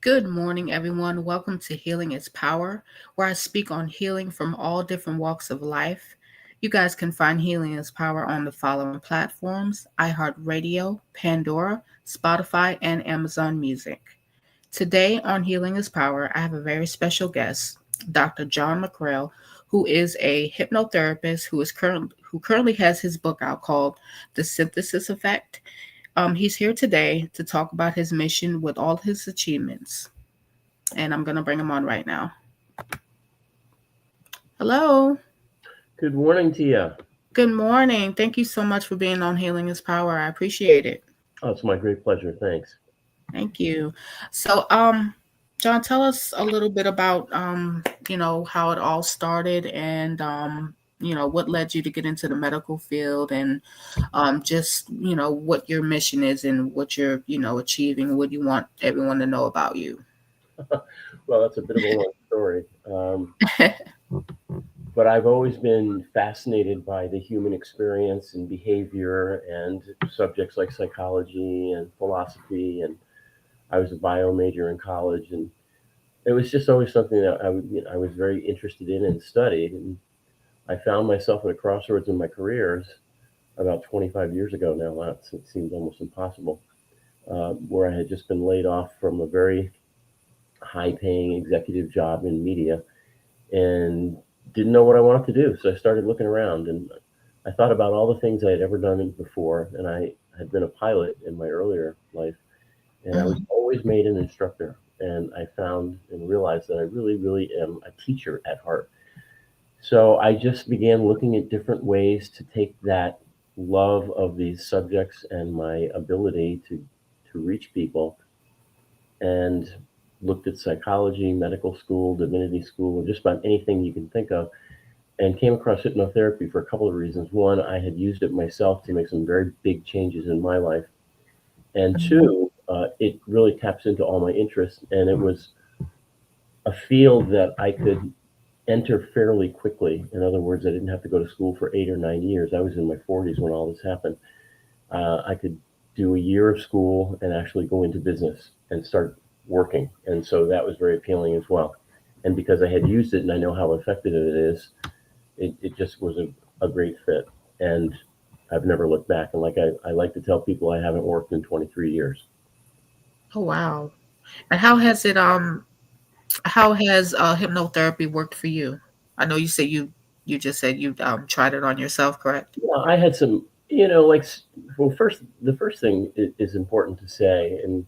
Good morning, everyone. Welcome to Healing is Power, where I speak on healing from all different walks of life. You guys can find Healing is Power on the following platforms: iHeartRadio, Pandora, Spotify, and Amazon Music. Today on Healing is Power, I have a very special guest, Dr. John Mcgrail, who is a hypnotherapist who currently has his book out called The Synthesis Effect. He's here today to talk about his mission with all his achievements, and I'm going to bring him on right now. Hello. Good morning to you. Good morning. Thank you so much for being on Healing is Power. I appreciate it. Oh, it's my great pleasure. Thanks. Thank you. So, John, tell us a little bit about, how it all started and, what led you to get into the medical field and just, what your mission is and what you're, achieving, what you want everyone to know about you. Well, that's a bit of a long story. But I've always been fascinated by the human experience and behavior and subjects like psychology and philosophy. And I was a bio major in college, and it was just always something that I was very interested in and studied. And I found myself at a crossroads in my careers about 25 years ago now. It seems almost impossible, where I had just been laid off from a very high paying executive job in media and didn't know what I wanted to do. So I started looking around and I thought about all the things I had ever done before. And I had been a pilot in my earlier life, and I was Mhm. always made an instructor. And I found and realized that I really, really am a teacher at heart. So I just began looking at different ways to take that love of these subjects and my ability to reach people, and looked at psychology, medical school, divinity school, just about anything you can think of, and came across hypnotherapy for a couple of reasons. One, I had used it myself to make some very big changes in my life, and Mhm. two, it really taps into all my interests, and it was a field that I could enter fairly quickly. In other words, I didn't have to go to school for 8 or 9 years. I was in my 40s when all this happened. I could do a year of school and actually go into business and start working. And so that was very appealing as well. And because I had used it and I know how effective it is, it just was a great fit. And I've never looked back. And like I like to tell people, I haven't worked in 23 years. Oh, wow. And how has hypnotherapy worked for you? I know you just said you tried it on yourself, correct? Yeah, I had some, like, well, the first thing is important to say, and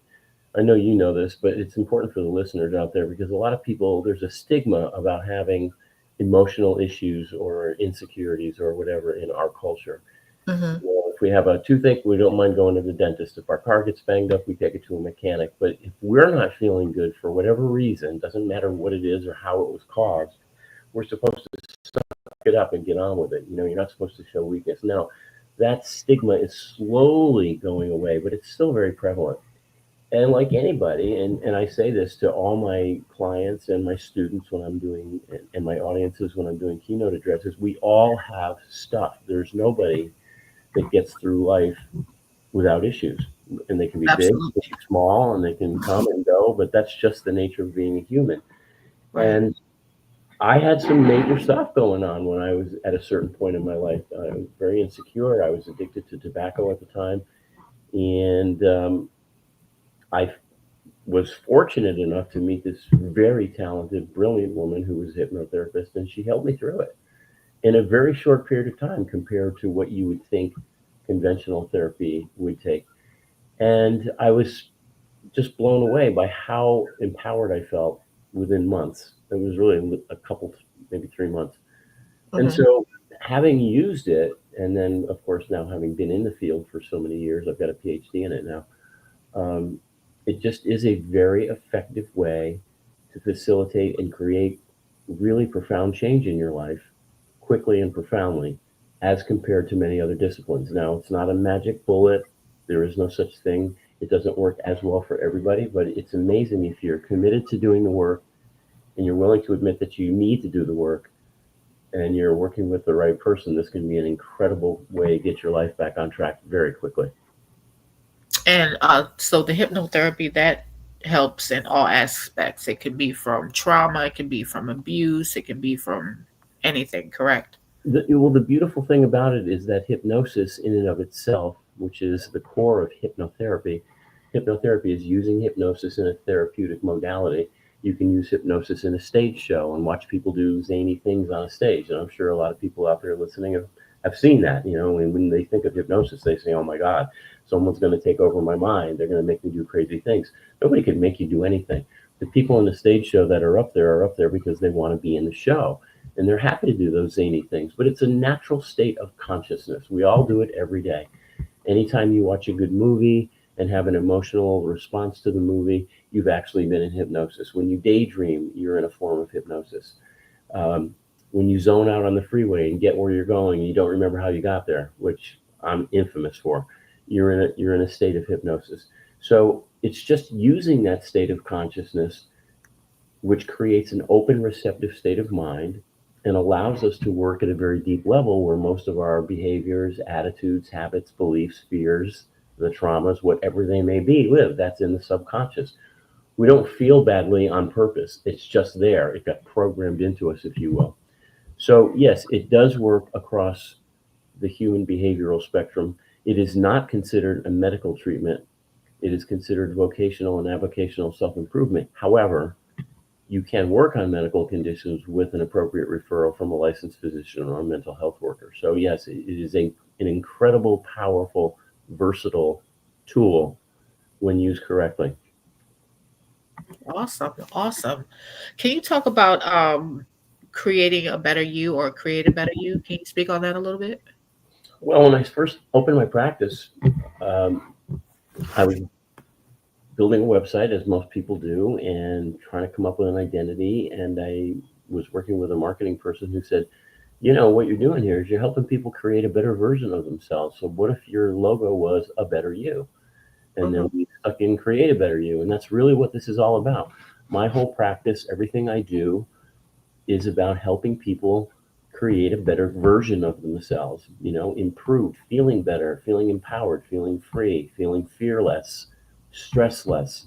I know you know this, but it's important for the listeners out there because a lot of people, there's a stigma about having emotional issues or insecurities or whatever in our culture. Mm-hmm. If we have a toothache, we don't mind going to the dentist. If our car gets banged up, we take it to a mechanic. But if we're not feeling good for whatever reason, doesn't matter what it is or how it was caused, we're supposed to suck it up and get on with it. You're not supposed to show weakness. Now, that stigma is slowly going away, but it's still very prevalent. And like anybody, and I say this to all my clients and my students when I'm doing, and my audiences when I'm doing keynote addresses, we all have stuff. There's nobody that gets through life without issues. And they can be big, they Absolutely. can be small, and they can come and go, but that's just the nature of being a human. Right. And I had some major stuff going on when I was at a certain point in my life. I was very insecure. I was addicted to tobacco at the time. And I was fortunate enough to meet this very talented, brilliant woman who was a hypnotherapist, and she helped me through it in a very short period of time compared to what you would think conventional therapy would take. And I was just blown away by how empowered I felt within months. It was really a couple, maybe 3 months. And Mm-hmm. so, having used it, and then of course now having been in the field for so many years, I've got a PhD in it now. Um, it just is a very effective way to facilitate and create really profound change in your life quickly and profoundly as compared to many other disciplines. Now, it's not a magic bullet, there is no such thing. It doesn't work as well for everybody, but it's amazing if you're committed to doing the work and you're willing to admit that you need to do the work and you're working with the right person. This can be an incredible way to get your life back on track very quickly. And so the hypnotherapy, that helps in all aspects. It could be from trauma, it could be from abuse, it could be from anything, correct? The beautiful thing about it is that hypnosis, in and of itself, which is the core of hypnotherapy is using hypnosis in a therapeutic modality. You can use hypnosis in a stage show and watch people do zany things on a stage. And I'm sure a lot of people out there listening have seen that. And when they think of hypnosis, they say, oh my God, someone's going to take over my mind. They're going to make me do crazy things. Nobody can make you do anything. The people in the stage show that are up there because they want to be in the show, and they're happy to do those zany things, but it's a natural state of consciousness. We all do it every day. Anytime you watch a good movie and have an emotional response to the movie, you've actually been in hypnosis. When you daydream, you're in a form of hypnosis. Um, when you zone out on the freeway and get where you're going, and you don't remember how you got there, which I'm infamous for, you're in a state of hypnosis. So it's just using that state of consciousness, which creates an open, receptive state of mind and allows us to work at a very deep level where most of our behaviors, attitudes, habits, beliefs, fears, the traumas, whatever they may be, live. That's in the subconscious. We don't feel badly on purpose. It's just there. It got programmed into us, if you will. So, yes, it does work across the human behavioral spectrum. It is not considered a medical treatment. It is considered vocational and avocational self improvement. However, you can work on medical conditions with an appropriate referral from a licensed physician or a mental health worker. So, yes, it is an incredible, powerful, versatile tool when used correctly. Awesome, awesome. Can you talk about creating a better you or create a better you? Can you speak on that a little bit? Well, when I first opened my practice, um, I was building a website, as most people do, and trying to come up with an identity. And I was working with a marketing person who said, what you're doing here is you're helping people create a better version of themselves. So what if your logo was a better you? And Hmm. then we stuck in create a better you. And that's really what this is all about. My whole practice, everything I do, is about helping people create a better version of themselves, improved, feeling better, feeling empowered, feeling free, feeling fearless, stressless,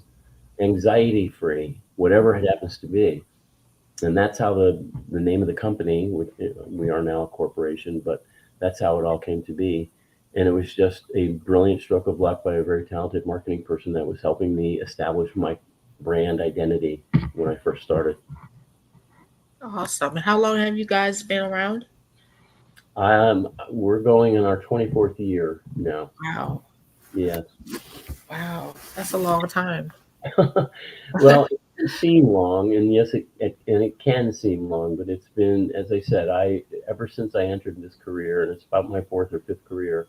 anxiety free, whatever it happens to be. And that's how the name of the company, which we are now a corporation, but that's how it all came to be. And it was just a brilliant stroke of luck by a very talented marketing person that was helping me establish my brand identity when I first started. Awesome. And how long have you guys been around? We're going in our 24th year now. Wow. Yes. Wow. That's a long time. Well, it can seem long, and yes, it can seem long, but it's been, as I said, I ever since I entered this career, and it's about my fourth or fifth career,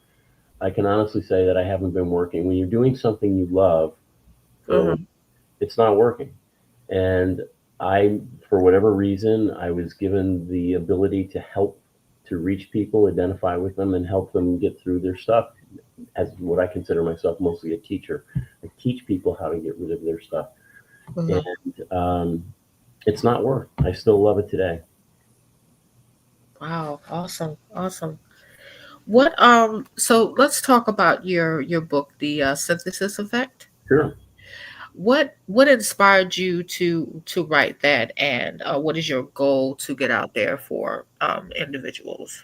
I can honestly say that I haven't been working. When you're doing something you love for a living, Hmm. it's not working. And I, for whatever reason, I was given the ability to help to reach people, identify with them, and help them get through their stuff as what I consider myself mostly a teacher. I teach people how to get rid of their stuff. Hmm. And it's not work. I still love it today. Wow. Awesome. Awesome. What so let's talk about your book, The Synthesis Effect. Sure. What inspired you to write that, and what is your goal to get out there for individuals?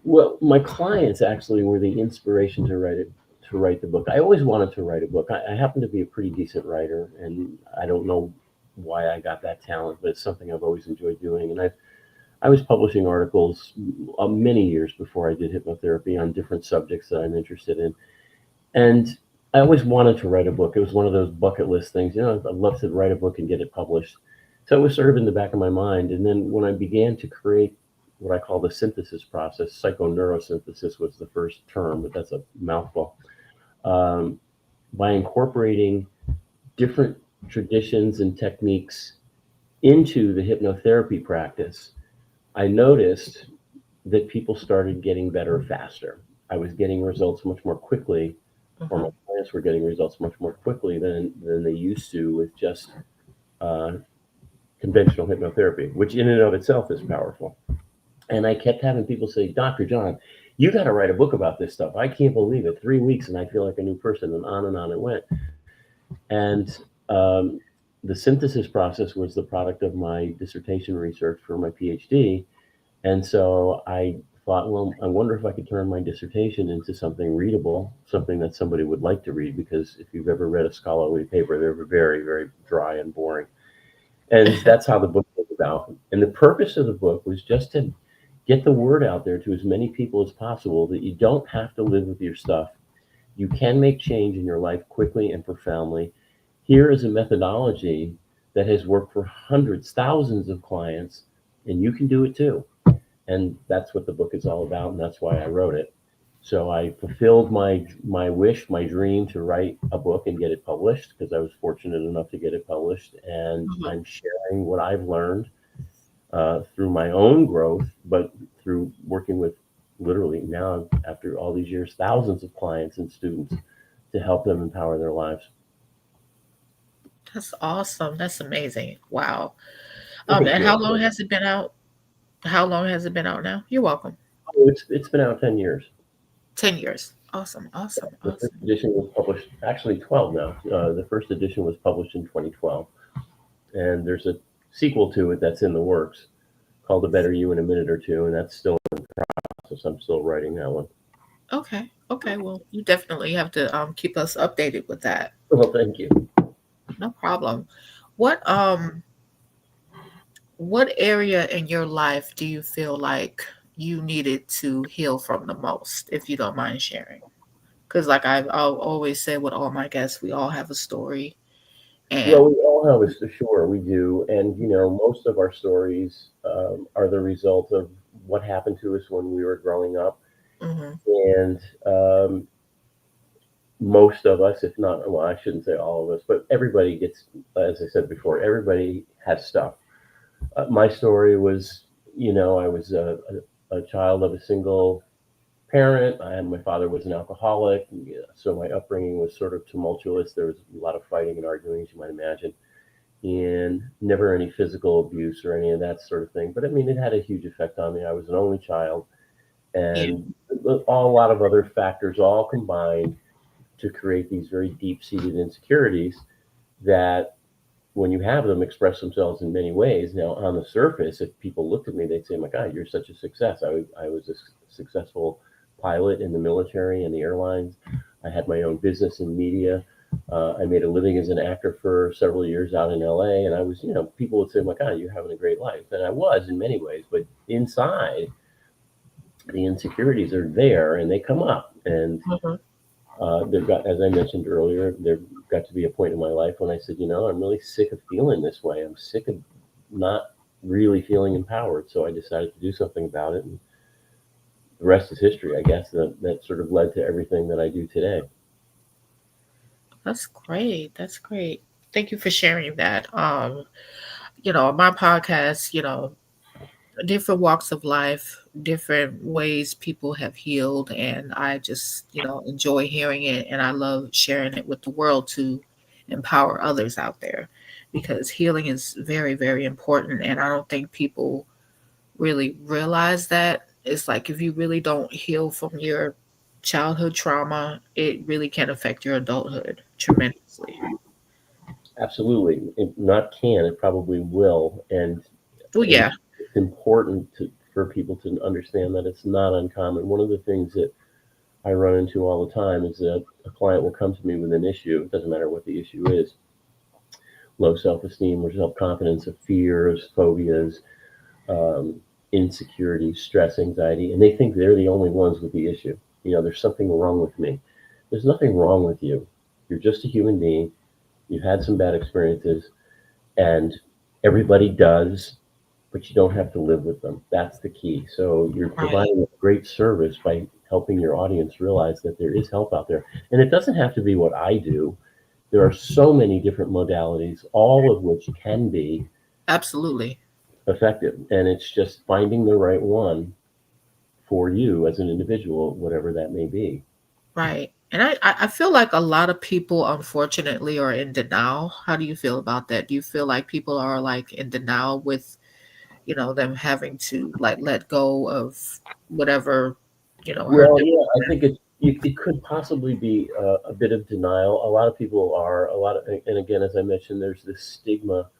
Well, my clients actually were the inspiration to write the book. I always wanted to write a book. I happen to be a pretty decent writer, and I don't know why I got that talent, but it's something I've always enjoyed doing. And I was publishing articles many years before I did hypnotherapy on different subjects that I'm interested in. And I always wanted to write a book. It was one of those bucket list things. I'd love to write a book and get it published. So it was sort of in the back of my mind. And then when I began to create what I call the synthesis process, psychoneurosynthesis was the first term, but that's a mouthful. Um, by incorporating different traditions and techniques into the hypnotherapy practice, I noticed that people started getting better faster. I was getting results much more quickly, or my Hmm. clients were getting results much more quickly than they used to with just uh, conventional hypnotherapy, which in and of itself is powerful. And I kept having people say, Dr. John, you got to write a book about this stuff. I can't believe it. 3 weeks and I feel like a new person, and on it went. And Um, the synthesis process was the product of my dissertation research for my PhD. And so I thought, well, I wonder if I could turn my dissertation into something readable, something that somebody would like to read, because if you've ever read a scholarly paper, they're very, very dry and boring. And that's how the book was about. And the purpose of the book was just to get the word out there to as many people as possible that you don't have to live with your stuff. You can make change in your life quickly and profoundly. Here is a methodology that has worked for hundreds, thousands of clients, and you can do it too. And that's what the book is all about, and that's why I wrote it. So I fulfilled my wish, my dream to write a book and get it published, because I was fortunate enough to get it published, and Mhm. I'm sharing what I've learned through my own growth, but through working with, literally now, after all these years, thousands of clients and students to help them empower their lives. That's awesome. That's amazing. Wow. Thank And you. how long has it been out? How long has it been out now? You're welcome. Oh, it's been out 10 years. 10 years. Awesome. Awesome. The first Awesome. edition was published, actually 12 now. The first edition was published in 2012, and there's a sequel to it that's in the works called "A Better You in a Minute or Two," and that's still in process. I'm still writing that one. Okay. Okay. Well, you definitely have to keep us updated with that. Well, thank you. No problem. What um what area in your life do you feel like you needed to heal from the most, if you don't mind sharing? Because like I'll always say with all my guests, we all have a story, and Well, we all have a sure we do, and most of our stories are the result of what happened to us when we were growing up, hmm and most of us, if not, well, I shouldn't say all of us, but everybody gets, as I said before, everybody has stuff. My story was, I was a child of a single parent. My father was an alcoholic, so my upbringing was sort of tumultuous. There was a lot of fighting and arguing, as you might imagine, and never any physical abuse or any of that sort of thing. But I mean, it had a huge effect on me. I was an only child, yeah, and a lot of other factors all combined to create these very deep-seated insecurities that, when you have them, express themselves in many ways. Now, on the surface, if people looked at me, they'd say, "My God, you're such a success." I was a successful pilot in the military and the airlines. I had my own business in media. I made a living as an actor for several years out in LA. And I was, people would say, "My God, you're having a great life." And I was in many ways. But inside, the insecurities are there and they come up. And hmm there got, as I mentioned earlier, there got to be a point in my life when I said, I'm really sick of feeling this way. I'm sick of not really feeling empowered. So I decided to do something about it. And the rest is history, I guess. That sort of led to everything that I do today. that's great. That's great. Thank you for sharing that. My podcast, different walks of life, different ways people have healed, and I just, enjoy hearing it, and I love sharing it with the world to empower others out there, because healing is very, very important, and I don't think people really realize that. It's like if you really don't heal from your childhood trauma, it really can affect your adulthood tremendously. Absolutely. Not can, it probably will. And Well, it's, yeah. it's important for people to understand that it's not uncommon. One of the things that I run into all the time is that a client will come to me with an issue. It doesn't matter what the issue is: low self esteem or self confidence, fears, phobias, um, insecurity, stress, anxiety, and they think they're the only ones with the issue. There's something wrong with me. There's nothing wrong with you. You're just a human being. You've had some bad experiences, and everybody does, but you don't have to live with them. That's the key. So you're Right. providing a great service by helping your audience realize that there is help out there. And it doesn't have to be what I do. There are so many different modalities, all of which can be Absolutely. effective. And it's just finding the right one for you as an individual, whatever that may be. Right. And I feel like a lot of people, unfortunately, are in denial. How do you feel about that? Do you feel like people are like in denial with, them having to like let go of whatever, hurt Well, them? yeah, I think it's it could possibly be a bit of denial. A lot of people are a lot of, and again, as I mentioned, there's this stigma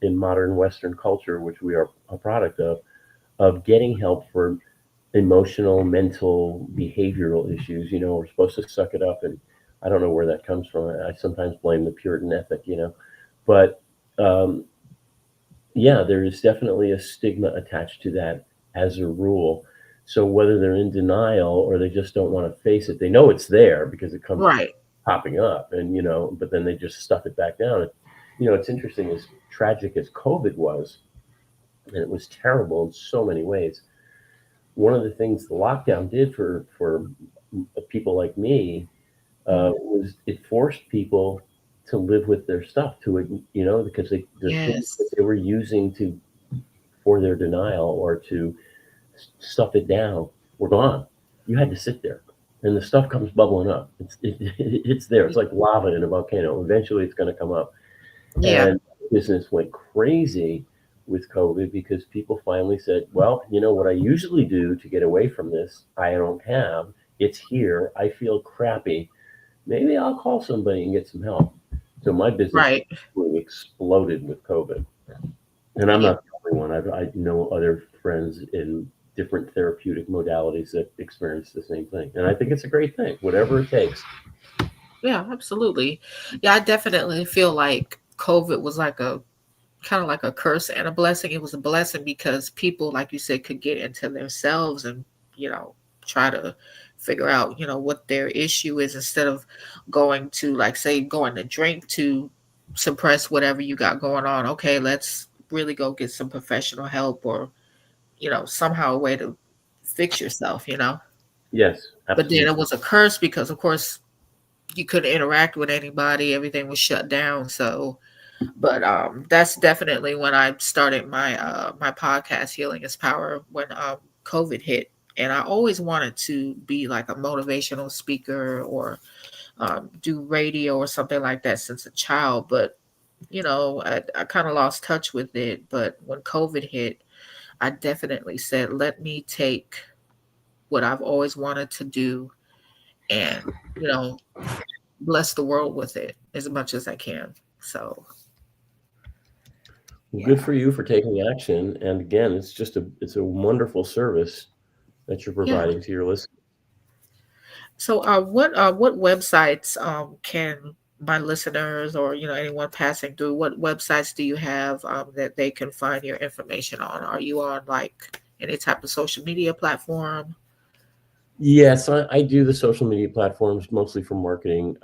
in modern Western culture, which we are a product of getting help for emotional, mental, behavioral issues. You know, we're supposed to suck it up, and I don't know where that comes from. I sometimes blame the Puritan ethic, you know, but um, yeah, there is definitely a stigma attached to that as a rule. So whether they're in denial or they just don't want to face it, they know it's there because it comes Right. popping up, and you know, but then they just stuff it back down. You know, it's interesting, as tragic as COVID was, and it was terrible in so many ways. One of the things the lockdown did for people like me Mhm. was it forced people to live with their stuff, to you know, because the things that Yes. they were using to for their denial or to stuff it down were gone. You had to sit there, and the stuff comes bubbling up. It's there. It's Y- like lava in a volcano. Eventually, it's going to come up. Yeah. And business went crazy with COVID because people finally said, "Well, you know what I usually do to get away from this, I don't have. It's here. I feel crappy. Maybe I'll call somebody and get some help." So my business Right. exploded with COVID. And I'm Yeah. not the only one. I know other friends in different therapeutic modalities that experience the same thing. And I think it's a great thing, whatever it takes. Yeah, absolutely. Yeah, I definitely feel like COVID was like a kind of like a curse and a blessing. It was a blessing because people, like you said, could get into themselves and, you know, try to figure out, what their issue is instead of going to, like, say, going to drink to suppress whatever you got going on. Okay, let's really go get some professional help or, somehow a way to fix yourself. Yes, But then absolutely. it was a curse because, of course, you couldn't interact with anybody. Everything was shut down. So, but that's definitely when I started my podcast, Healing is Power, when COVID hit. And I always wanted to be like a motivational speaker or do radio or something like that since a child. But I kind of lost touch with it. But when COVID hit, I definitely said, let me take what I've always wanted to do and you know bless the world with it as much as I can. So Well, good yeah, for you for taking action. And again, it's a wonderful service that you're yeah. providing to your listeners. So what websites can my listeners or anyone passing through, what websites do you have that they can find your information on? Are you on like any type of social media platform? Yes, I do the social media platforms mostly for marketing,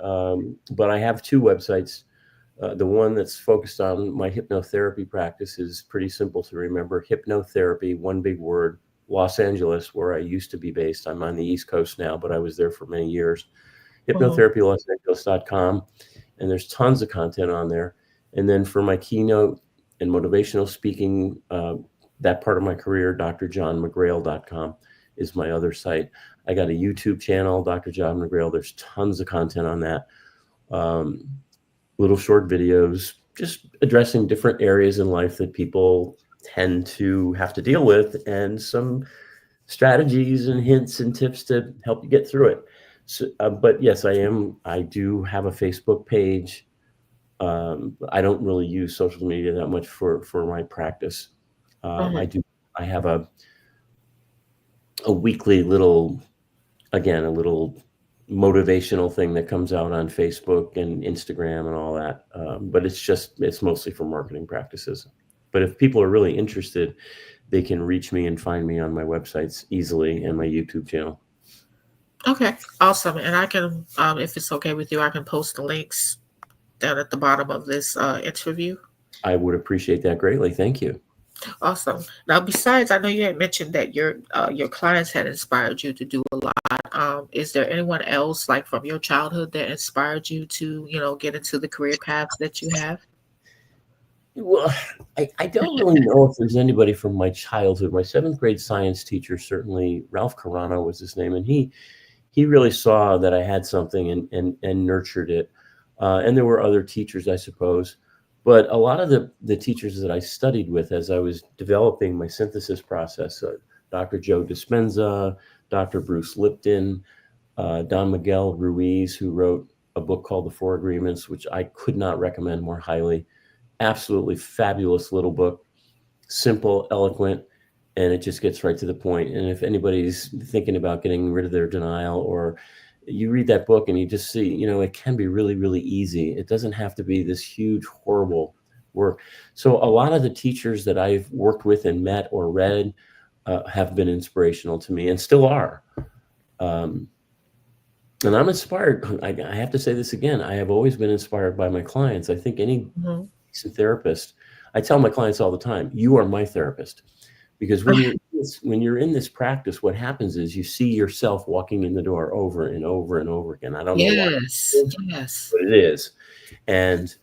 but I have two websites. The one that's focused on my hypnotherapy practice is pretty simple to remember. Hypnotherapy, one big word, Los Angeles, where I used to be based. I'm on the East Coast now, but I was there for many years. Hmm. Hypnotherapylosangeles.com, and there's tons of content on there. And then for my keynote and motivational speaking, that part of my career, drjohnmcgrail.com is my other site. I got a YouTube channel, Dr. John Mcgrail. There's tons of content on that. Um, Little short videos, just addressing different areas in life that people tend to have to deal with, and some strategies and hints and tips to help you get through it. So, but yes, I do have a Facebook page. I don't really use social media that much for my practice. I Hmm. do. I have a weekly little, again, a little motivational thing that comes out on Facebook and Instagram and all that. But it's mostly for marketing practices. But if people are really interested, they can reach me and find me on my websites easily and my YouTube channel. Okay, awesome. And I can, if it's okay with you, I can post the links down at the bottom of this interview. I would appreciate that greatly. Thank you. Awesome. Now, besides, I know you had mentioned that your clients had inspired you to do a lot. Is there anyone else, like from your childhood, that inspired you to, get into the career paths that you have? Well, I don't really know if there's anybody from my childhood. My seventh grade science teacher, certainly Ralph Carano was his name, and he really saw that I had something and nurtured it. And there were other teachers, I suppose, but a lot of the teachers that I studied with as I was developing my synthesis process, Dr. Joe Dispenza, Dr. Bruce Lipton, Don Miguel Ruiz, who wrote a book called The Four Agreements, which I could not recommend more highly. Absolutely fabulous little book, simple, eloquent, and it just gets right to the point. And if anybody's thinking about getting rid of their denial, or you read that book and you just see, it can be really, really easy. It doesn't have to be this huge, horrible work. So a lot of the teachers that I've worked with and met or read have been inspirational to me and still are. Um, and I'm inspired. I have to say this again. I have always been inspired by my clients. I think any Mhm. decent therapist, I tell my clients all the time, you are my therapist. Because when you're in this practice, what happens is you see yourself walking in the door over and over and over again. I don't know why, Yes, yes. but it is. And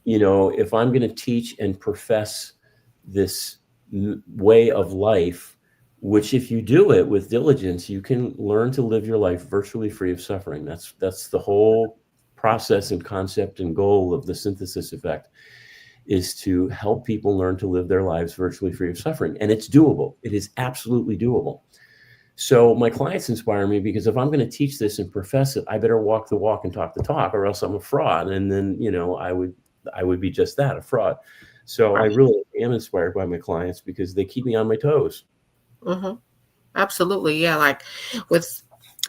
if I'm going to teach and profess this way of life, which if you do it with diligence, you can learn to live your life virtually free of suffering. That's the whole process and concept and goal of the synthesis effect, is to help people learn to live their lives virtually free of suffering. And it's doable. It is absolutely doable. So my clients inspire me because if I'm going to teach this and profess it, I better walk the walk and talk the talk, or else I'm a fraud. And then, I would be just that, a fraud. So I Right. really am inspired by my clients because they keep me on my toes. Hmm. Absolutely. Yeah. Like with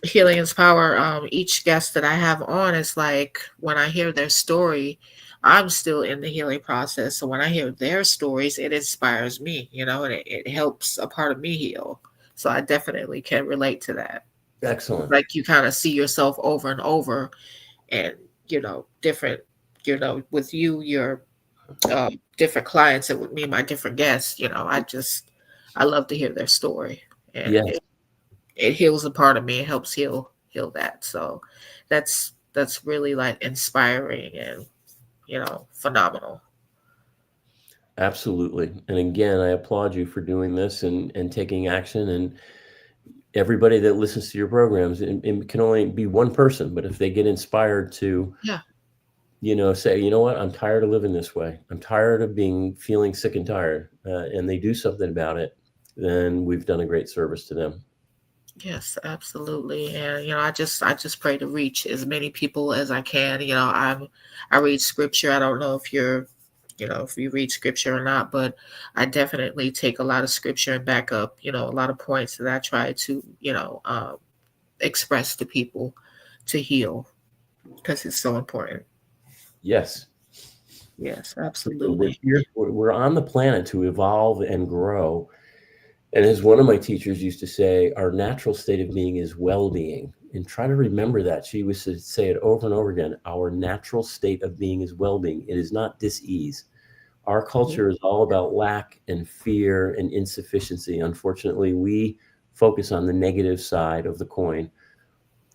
Healing is Power, each guest that I have on is like when I hear their story, I'm still in the healing process. So when I hear their stories, it inspires me, and it helps a part of me heal. So I definitely can relate to that. Excellent. Like you kind of see yourself over and over, and different, with you, your different clients, and with me, my different guests. I love to hear their story, and Yes, it heals a part of me. It helps heal that. So that's really like inspiring and phenomenal. absolutely. And again, I applaud you for doing this and taking action. And everybody that listens to your programs, it can only be one person, but if they get inspired to Yeah. say, what, I'm tired of living this way. I'm tired of feeling sick and tired, and they do something about it, then we've done a great service to them. Yes, absolutely. And I just pray to reach as many people as I can. I read scripture. I don't know if you read scripture or not, but I definitely take a lot of scripture and back up, a lot of points that I try to, express to people to heal because it's so important. Yes. Yes, We're absolutely. here. We're on the planet to evolve and grow. And as one of my teachers used to say, our natural state of being is well-being. And try to remember that. She used to say it over and over again. Our natural state of being is well-being. It is not dis-ease. Our Mhm. culture is all about lack and fear and insufficiency. Unfortunately, we focus on the negative side of the coin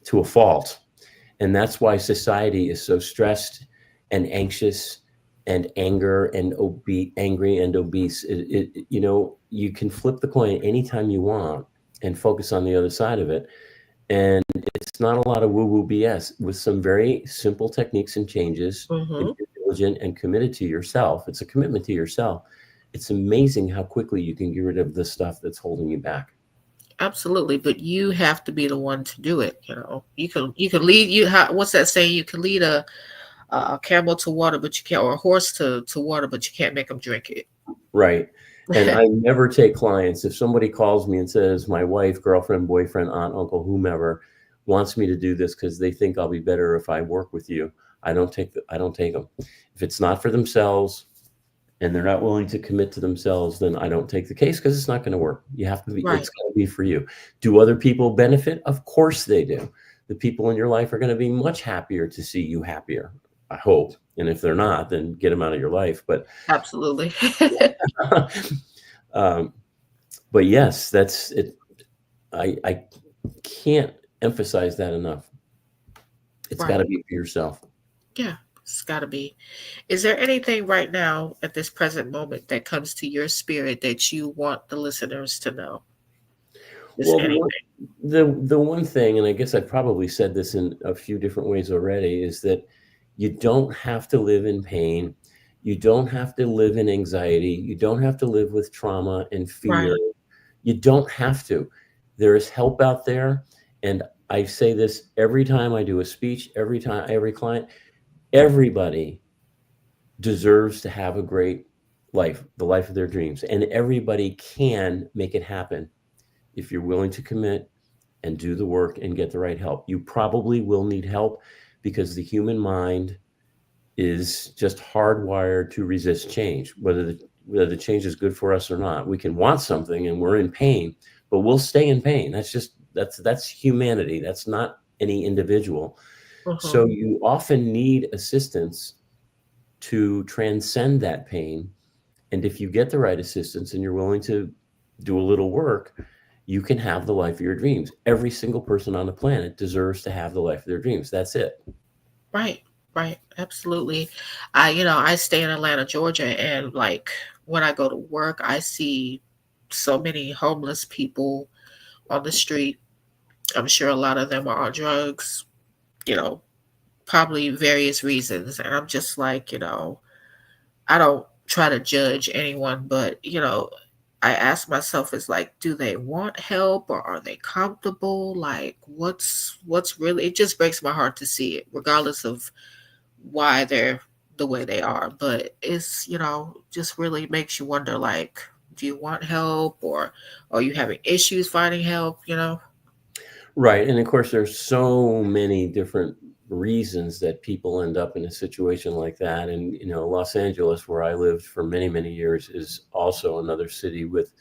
to a fault. And that's why society is so stressed and anxious and angry and obese. You can flip the coin anytime you want and focus on the other side of it. And it's not a lot of woo-woo BS. With some very simple techniques and changes, if Mhm. you're diligent and committed to yourself, it's a commitment to yourself. It's amazing how quickly you can get rid of the stuff that's holding you back. Absolutely, but you have to be the one to do it. You can lead what's that saying? You can lead a camel to water, but you can't, or a horse to water, but you can't make them drink it. Right. And I never take clients. If somebody calls me and says, my wife, girlfriend, boyfriend, aunt, uncle, whomever wants me to do this because they think I'll be better if I work with you, I don't take them. If it's not for themselves and they're not willing to commit to themselves, then I don't take the case because it's not going to work. Right. It's going to be for you. Do other people benefit? Of course they do. The people in your life are going to be much happier to see you happier, I hope. And if they're not, then get them out of your life. But Absolutely. um, but yes, that's it. I can't emphasize that enough. It's got Right. to be for yourself. Yeah. It's got to be. Is there anything right now at this present moment that comes to your spirit that you want the listeners to know? Just Well, anything. the one thing, and I guess I probably said this in a few different ways already, is that you don't have to live in pain. You don't have to live in anxiety. You don't have to live with trauma and fear. Right. You don't have to. There is help out there, and I say this every time I do a speech, every time, every client, everybody deserves to have a great life, the life of their dreams, and everybody can make it happen if you're willing to commit and do the work and get the right help. You probably will need help because the human mind is just hardwired to resist change, whether the change is good for us or not. We can want something and we're in pain, but we'll stay in pain. That's humanity. That's not any individual. Hmm. So you often need assistance to transcend that pain. And if you get the right assistance and you're willing to do a little work, you can have the life of your dreams. Every single person on the planet deserves to have the life of their dreams. That's it. Right, right, absolutely. I stay in Atlanta, Georgia, and like when I go to work, I see so many homeless people on the street. I'm sure a lot of them are on drugs, you know, probably various reasons. And I'm just like, I don't try to judge anyone, but I ask myself, is like, do they want help or are they comfortable? Like, what's really? It just breaks my heart to see it, regardless of why they're the way they are. But it's just really makes you wonder, like, do you want help or are you having issues finding help? Right. And of course, there's so many different reasons that people end up in a situation like that. And, Los Angeles, where I lived for many, many years, is also another city with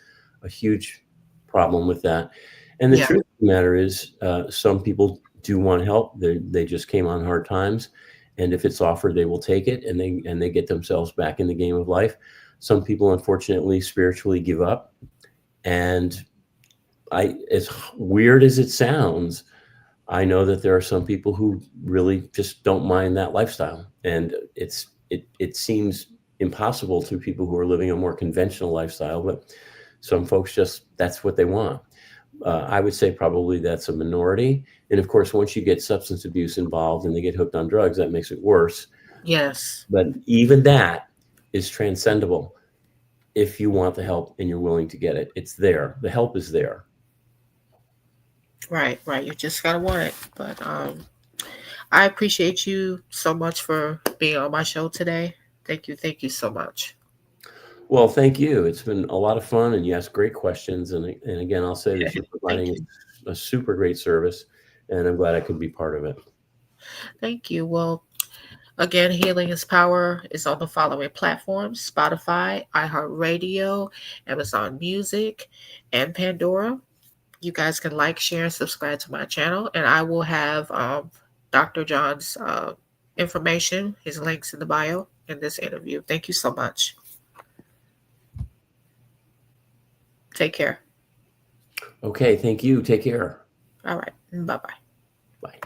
a huge problem with that. And the Yeah. truth of the matter is, some people do want help. They just came on hard times. And if it's offered, they will take it and they get themselves back in the game of life. Some people, unfortunately, spiritually give up. And as weird as it sounds, I know that there are some people who really just don't mind that lifestyle, and it seems impossible to people who are living a more conventional lifestyle. But some folks just that's what they want. I would say probably that's a minority, and of course, once you get substance abuse involved and they get hooked on drugs, that makes it worse. Yes. But even that is transcendable if you want the help and you're willing to get it. It's there. The help is there. Right, right. You just gotta want it. But I appreciate you so much for being on my show today. Thank you so much. Well, thank you. It's been a lot of fun, and you asked great questions. And again, I'll say that you're Thank providing you. a super great service, and I'm glad I could be part of it. Thank you. Well, again, Healing is Power is on the following platforms: Spotify, iHeartRadio, Amazon Music, and Pandora. You guys can like, share, and subscribe to my channel, and I will have Dr. John's information, his links in the bio in this interview. Thank you so much. Take care. Okay, thank you. Take care. All right. Bye bye. Bye.